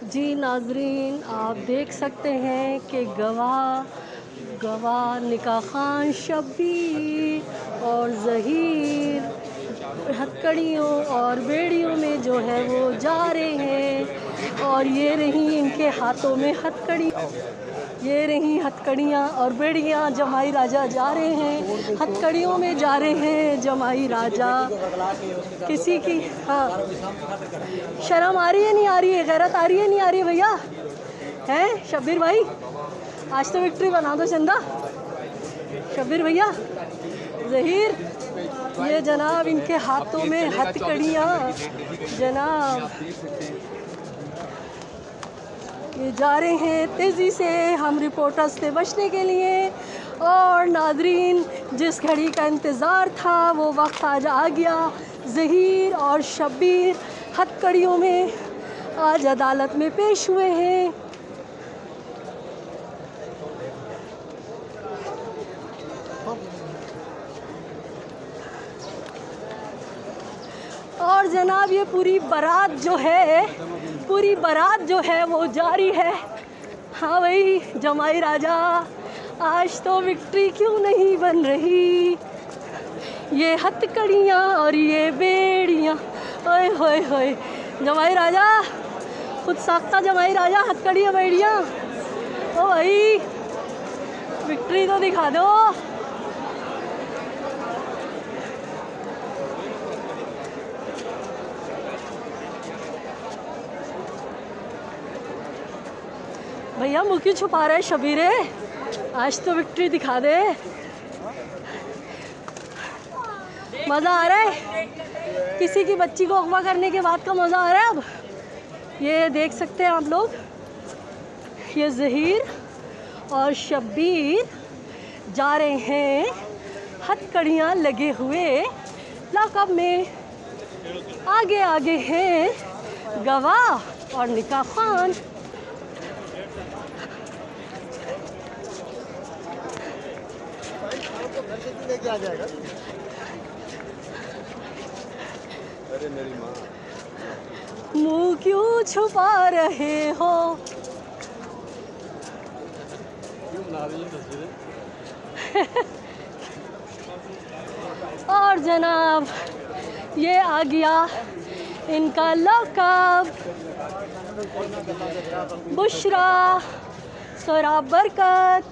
जी नाजरीन, आप देख सकते हैं कि गवाह निका खान, शब्बीर और ज़हीर हथकड़ियों और बेड़ियों में जो है वो जा रहे हैं। और ये रही इनके हाथों में हथकड़ी, ये रही हथकड़ियाँ और बेड़ियाँ। जमाई राजा जा रहे हैं, हथकड़ियों में जा रहे हैं जमाई राजा। किसी की शर्म आ रही है, नहीं आ रही है? गैरत आ रही है, नहीं आ रही है भैया? हैं शब्बीर भाई, आज तो विक्ट्री बना दो चंदा। शब्बीर भैया, ज़हीर, ये जनाब इनके हाथों में हथकड़ियाँ जनाब, ये जा रहे हैं तेज़ी से हम रिपोर्टर्स से बचने के लिए। और नादरीन, जिस घड़ी का इंतज़ार था वो वक्त आज आ गया। ज़हीर और शब्बीर हथकड़ियों में आज अदालत में पेश हुए हैं। और जनाब ये पूरी बारात जो है वो जारी है। हाँ भाई जमाई राजा, आज तो विक्ट्री क्यों नहीं बन रही? ये हथकड़ियाँ और ये बेड़ियाँ, ओए होए होए। जमाई राजा, खुद साख्ता जमाई राजा, हथकड़ियाँ बेड़ियाँ। ओ भाई, विक्ट्री तो दिखा दो। भैया मुँह क्यों छुपा रहे शबीरे? आज तो विक्ट्री दिखा दे। मज़ा आ रहा है? किसी की बच्ची को अगवा करने के बाद का मज़ा आ रहा है अब? ये देख सकते हैं आप लोग, ये ज़हीर और शब्बीर जा रहे हैं हथकड़ियाँ लगे हुए लॉकअप में। आगे आगे हैं गवाह और निका खान। लेके आ जाएगा। अरे मेरी माँ, मुँह क्यों छुपा रहे हो? क्यों बना रही है तस्वीरें? और जनाब ये आ गया इनका लॉकअप। बुशरा, सोरा, बरकत।